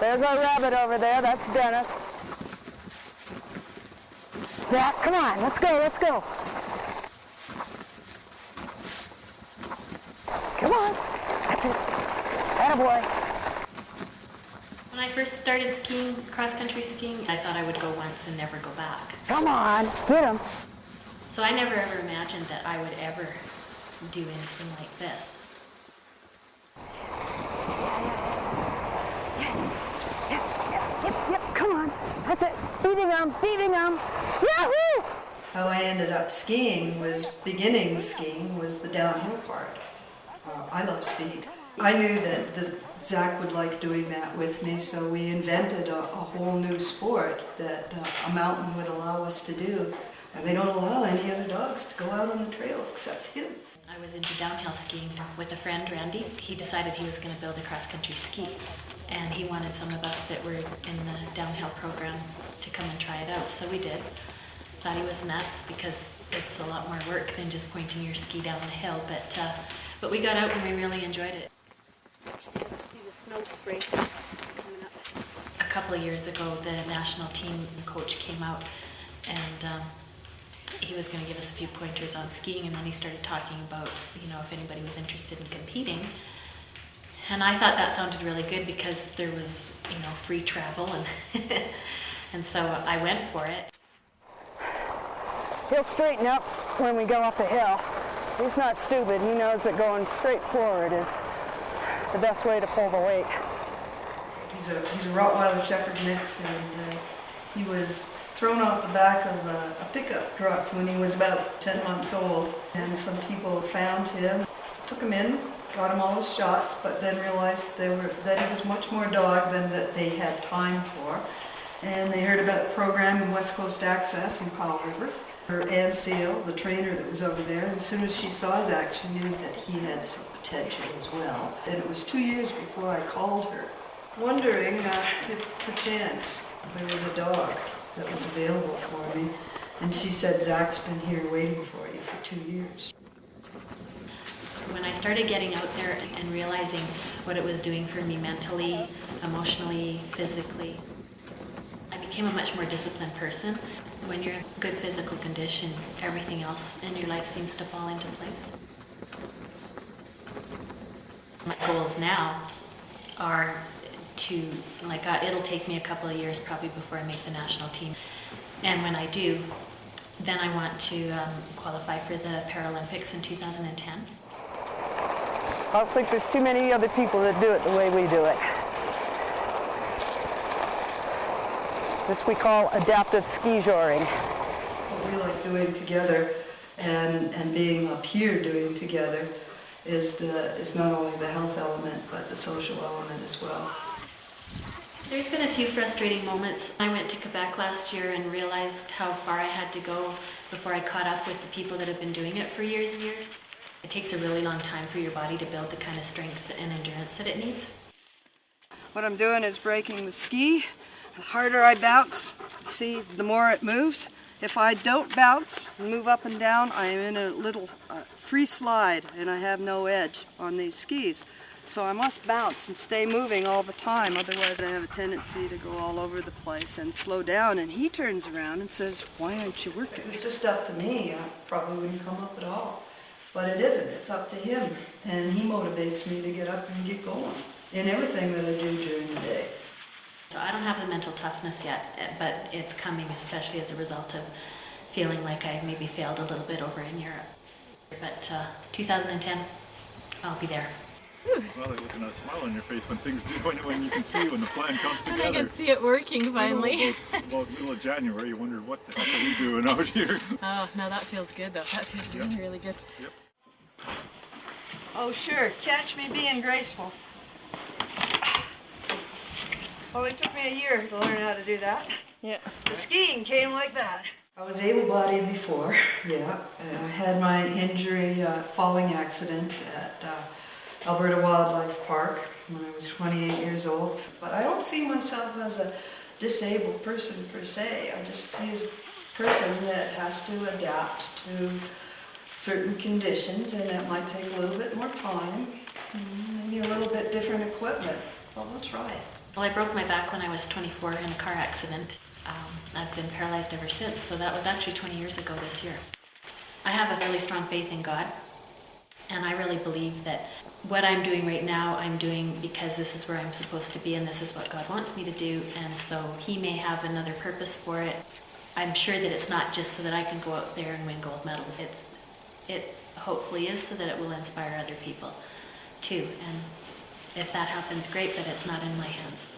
There's our rabbit over there. That's Dennis. Zach, come on. Let's go. Let's go. Come on. That's it. Attaboy. When I first started skiing, cross-country skiing, I thought I would go once and never go back. Come on. Get him. So I never ever imagined that I would ever do anything like this. Yep, come on. That's it. Beating them. Yahoo! How I ended up skiing beginning skiing was the downhill part. I love speed. I knew that Zach would like doing that with me, so we invented a whole new sport that a mountain would allow us to do. And they don't allow any other dogs to go out on the trail except him. I was into downhill skiing with a friend, Randy. He decided he was going to build a cross-country ski, and he wanted some of us that were in the downhill program to come and try it out, so we did. Thought he was nuts because it's a lot more work than just pointing your ski down the hill, but we got out and we really enjoyed it. See the snow spray coming up. A couple of years ago, the national team coach came out and he was going to give us a few pointers on skiing, and then he started talking about, if anybody was interested in competing. And I thought that sounded really good because there was, free travel, and and so I went for it. He'll straighten up when we go up the hill. He's not stupid. He knows that going straight forward is the best way to pull the weight. He's a Rottweiler Shepherd mix, and he was thrown off the back of a pickup truck when he was about 10 months old. And some people found him, took him in, got him all his shots, but then realized that he was much more dog than that they had time for. And they heard about the program in West Coast Access in Powell River. Ann Seal, the trainer that was over there, as soon as she saw Zach, she knew that he had some potential as well. And it was 2 years before I called her, wondering if perchance there was a dog that was available for me. And she said, Zach's been here waiting for you for 2 years. When I started getting out there and realizing what it was doing for me mentally, emotionally, physically, I became a much more disciplined person. When you're in good physical condition, everything else in your life seems to fall into place. My goals now are to, it'll take me a couple of years probably before I make the national team. And when I do, then I want to qualify for the Paralympics in 2010. I don't think there's too many other people that do it the way we do it. This we call adaptive ski joring. What we like doing together and being up here doing together is not only the health element, but the social element as well. There's been a few frustrating moments. I went to Quebec last year and realized how far I had to go before I caught up with the people that have been doing it for years and years. It takes a really long time for your body to build the kind of strength and endurance that it needs. What I'm doing is breaking the ski. The harder I bounce, see, the more it moves. If I don't bounce and move up and down, I am in a little free slide and I have no edge on these skis. So I must bounce and stay moving all the time, otherwise I have a tendency to go all over the place and slow down. And he turns around and says, why aren't you working? It's just up to me. I probably wouldn't come up at all. But it isn't. It's up to him. And he motivates me to get up and get going in everything that I do during the day. So I don't have the mental toughness yet, but it's coming, especially as a result of feeling like I maybe failed a little bit over in Europe. But 2010, I'll be there. Well, like looking at a smile on your face when things do, when you can see when the plan comes together. And I can see it working finally. About middle of January, you wondered what the heck are we doing out here. Oh, no, that feels good though. That feels really, really good. Yep. Oh, sure. Catch me being graceful. Well, it took me a year to learn how to do that. Yeah. The skiing came like that. I was able-bodied before, yeah. I had my injury, falling accident at Alberta Wildlife Park when I was 28 years old. But I don't see myself as a disabled person per se. I just see as a person that has to adapt to certain conditions, and that might take a little bit more time, maybe a little bit different equipment, but we'll try it. Well, I broke my back when I was 24 in a car accident. I've been paralyzed ever since, so that was actually 20 years ago this year. I have a really strong faith in God, and I really believe that what I'm doing right now, I'm doing because this is where I'm supposed to be and this is what God wants me to do, and so He may have another purpose for it. I'm sure that it's not just so that I can go out there and win gold medals. It hopefully is so that it will inspire other people too, and if that happens, great, but it's not in my hands.